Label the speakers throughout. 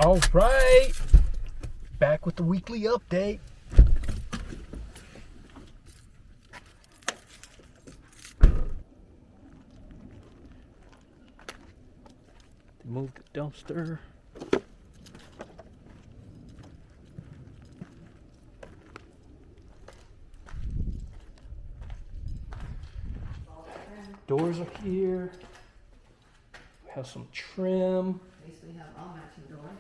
Speaker 1: All right, back with the weekly update. Move the dumpster. Doors are here. We have some trim.
Speaker 2: At least we have all matching doors.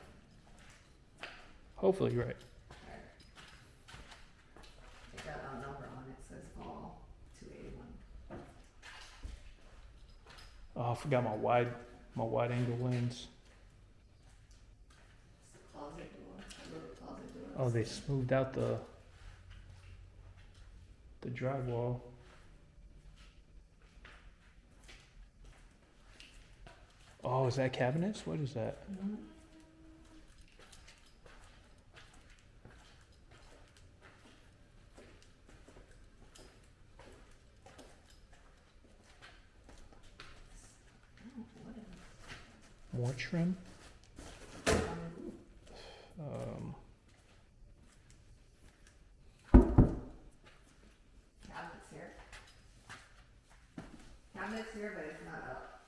Speaker 1: Hopefully, right.
Speaker 2: It got a number on it, says fall 281.
Speaker 1: Oh, I forgot my wide angle lens.
Speaker 2: It's the closet door, the little closet door.
Speaker 1: Oh, they smoothed out the drywall. Oh, is that cabinets? What is that?
Speaker 2: Mm-hmm. Oh, what is
Speaker 1: More trim.
Speaker 2: it? Cabinets here. Cabinets here, but it's not up.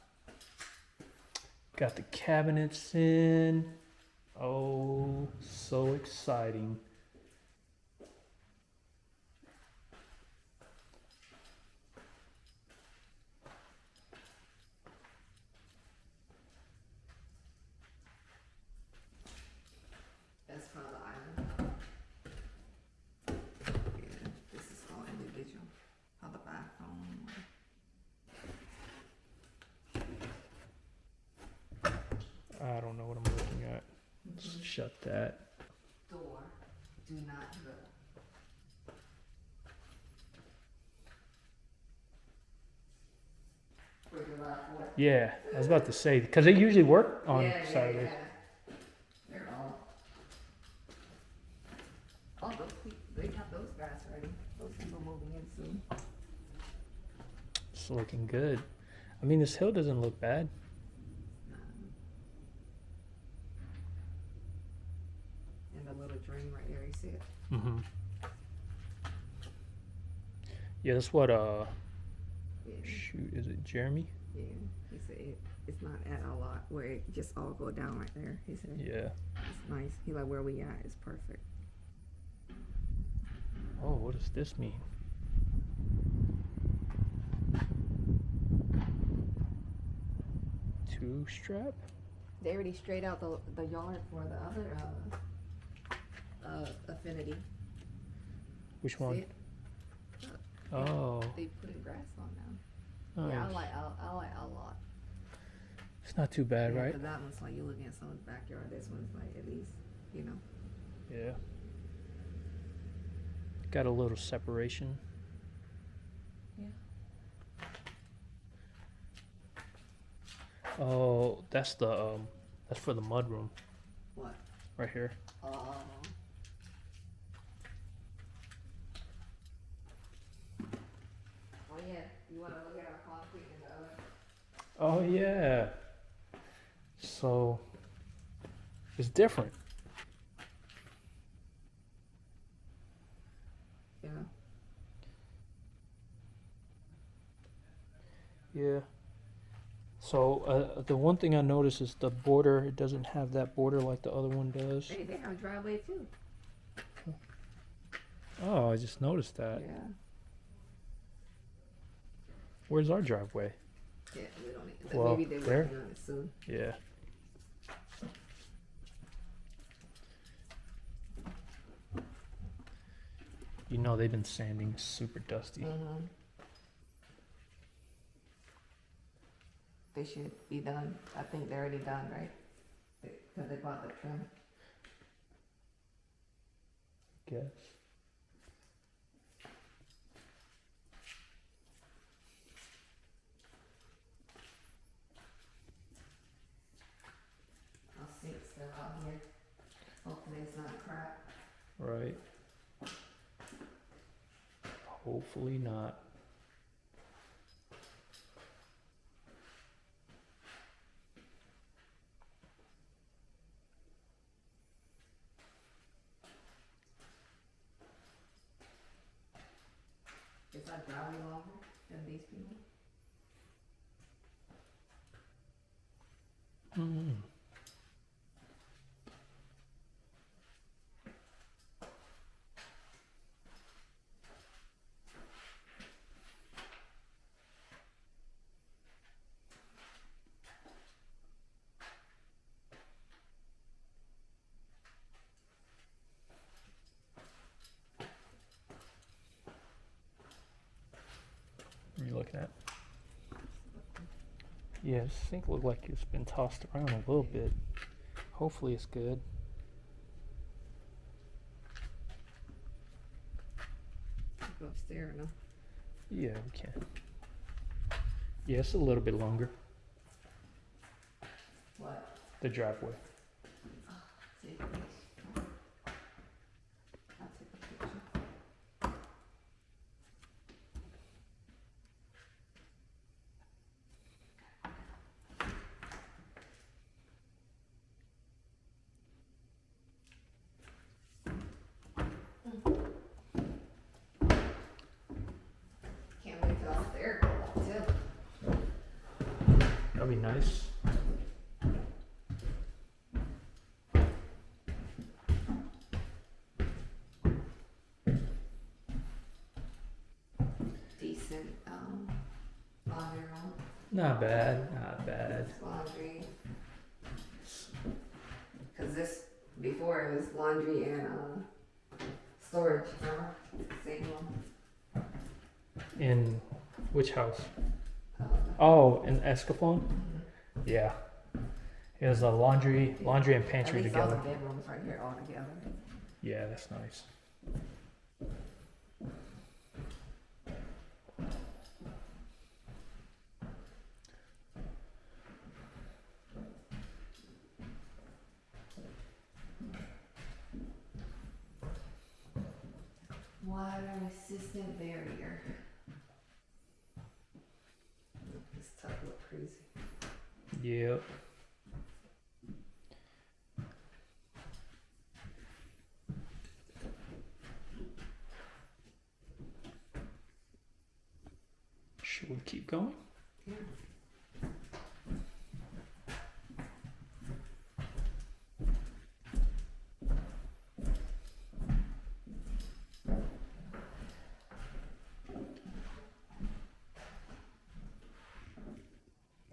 Speaker 1: Got the cabinets in. Oh, so exciting.
Speaker 2: That's front of the island. Yeah, this is all individual. How the bathroom.
Speaker 1: I don't know what I'm looking at. Let's shut that.
Speaker 2: Door, do not drill. For July 4th.
Speaker 1: Yeah, I was about to say, because they usually work on Saturdays.
Speaker 2: Yeah. They're all. Oh, those people, they got those guys ready. Those people moving in soon.
Speaker 1: It's looking good. I mean, this hill doesn't look bad.
Speaker 2: And the little drain right there, you see it?
Speaker 1: Mm-hmm. Yeah, that's what,
Speaker 2: Yeah.
Speaker 1: shoot, is it Jeremy?
Speaker 2: Yeah. He said it's not at a lot where it just all go down right there. He said
Speaker 1: Yeah.
Speaker 2: it's nice. He like where we at is perfect.
Speaker 1: Oh, what does this mean? Two strap?
Speaker 2: They already straight out the yard for the other Affinity.
Speaker 1: Which
Speaker 2: See
Speaker 1: one?
Speaker 2: it?
Speaker 1: Oh,
Speaker 2: They put in grass on now.
Speaker 1: nice.
Speaker 2: Yeah, I like a lot.
Speaker 1: It's not too bad,
Speaker 2: Yeah,
Speaker 1: right?
Speaker 2: 'cause that one's like you're looking at someone's backyard. This one's like at least, you know.
Speaker 1: Yeah. Got a little separation.
Speaker 2: Yeah.
Speaker 1: Oh, that's for the mud room
Speaker 2: What?
Speaker 1: right here.
Speaker 2: Oh. Oh yeah. You want to look at our concrete in the other?
Speaker 1: Oh yeah. So it's different.
Speaker 2: Yeah.
Speaker 1: Yeah. So the one thing I noticed is the border. It doesn't have that border like the other one does.
Speaker 2: Hey, they have a driveway too.
Speaker 1: Oh, I just noticed that.
Speaker 2: Yeah.
Speaker 1: Where's our driveway?
Speaker 2: Yeah. We don't need.
Speaker 1: Well,
Speaker 2: Maybe they're
Speaker 1: there.
Speaker 2: working on it soon.
Speaker 1: Yeah. You know they've been sanding super dusty.
Speaker 2: Mm-hmm. They should be done. I think they're already done, right? Because they bought the trim.
Speaker 1: Guess.
Speaker 2: I'll see it's still out here. Hopefully it's not crap.
Speaker 1: Right. Hopefully not.
Speaker 2: That driving longer than these people.
Speaker 1: Mm. What are you looking at? Yeah, this sink looked like it's been tossed around a little bit. Hopefully it's good.
Speaker 2: Go upstairs, no?
Speaker 1: Yeah, we can. Yeah, it's a little bit longer.
Speaker 2: What?
Speaker 1: The driveway.
Speaker 2: Take a picture. I'll take a picture. Can't wait till upstairs too.
Speaker 1: That'd be nice.
Speaker 2: Decent laundry room.
Speaker 1: Not bad, not bad.
Speaker 2: Laundry. Cause this, before it was laundry and storage, remember? Same one.
Speaker 1: In which house?
Speaker 2: Uh,
Speaker 1: Oh, in Escaflowne? Yeah. It was a laundry and pantry
Speaker 2: At least all
Speaker 1: together.
Speaker 2: the bedrooms right here all together.
Speaker 1: Yeah, that's nice.
Speaker 2: Water resistant barrier. This tub look crazy.
Speaker 1: Yep. Should we keep going?
Speaker 2: Yeah.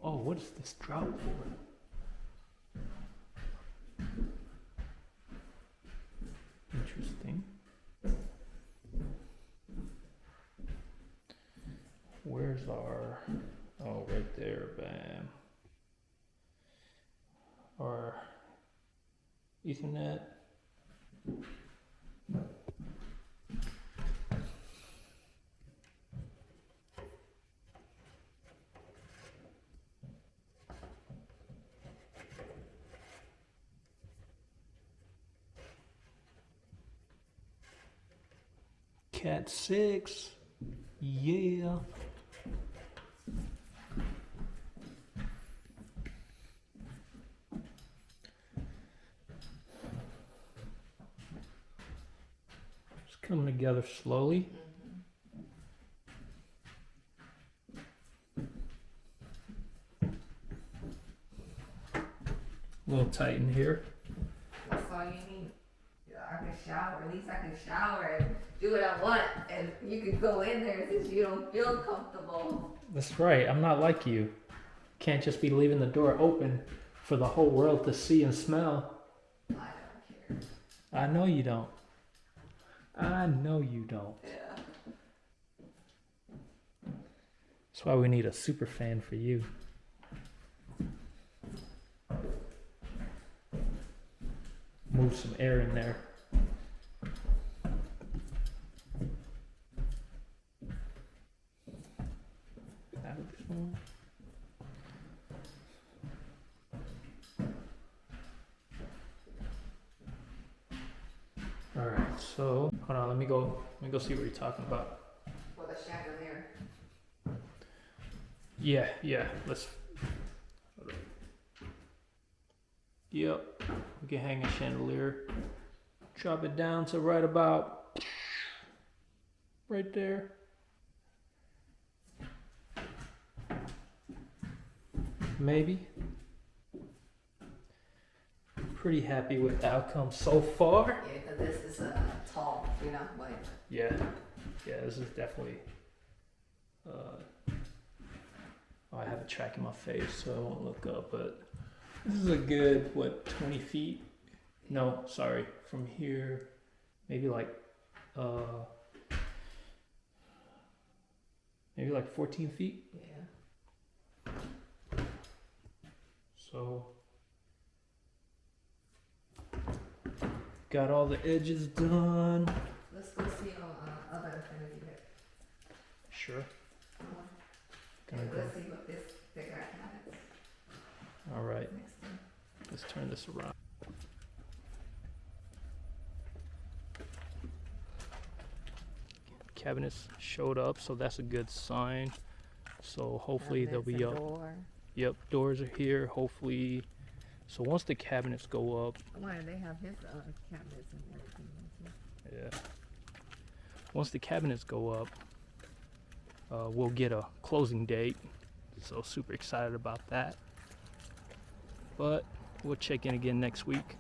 Speaker 1: Oh, what is this drop for? Interesting. Where's our... Oh, right there, bam. Our Ethernet. Cat 6. Yeah. It's coming together slowly. A little tight in here.
Speaker 2: That's all you need. Yeah, I can shower. At least I can shower and do what I want, and you can go in there since you don't feel comfortable.
Speaker 1: That's right. I'm not like you. Can't just be leaving the door open for the whole world to see and smell.
Speaker 2: I don't care.
Speaker 1: I know you don't. I know you don't.
Speaker 2: Yeah.
Speaker 1: That's why we need a super fan for you. Move some air in there. Out of this one. All right, so hold on. Let me go see what you're talking about.
Speaker 2: For the chandelier.
Speaker 1: Yeah. Let's. Yep. We can hang a chandelier. Drop it down to right about right there. maybe. Pretty happy with the outcome so far.
Speaker 2: Yeah, because this is tall, you know, like.
Speaker 1: Yeah, this is definitely. I have a track in my face, so I won't look up. But this is a good 20 feet? No, sorry, from here, maybe like 14 feet.
Speaker 2: Yeah.
Speaker 1: So got all the edges done.
Speaker 2: Let's go see other Affinity bit.
Speaker 1: Sure.
Speaker 2: Yeah, let's see what this bigger cabinets.
Speaker 1: All right,
Speaker 2: Next time.
Speaker 1: let's turn this around. Cabinets showed up, so that's a good sign. So hopefully they'll be up.
Speaker 2: Door.
Speaker 1: Yep, doors are here. Hopefully, so once the cabinets go up,
Speaker 2: Why do they have his cabinets and everything?
Speaker 1: yeah. Once the cabinets go up, we'll get a closing date. So super excited about that. But we'll check in again next week.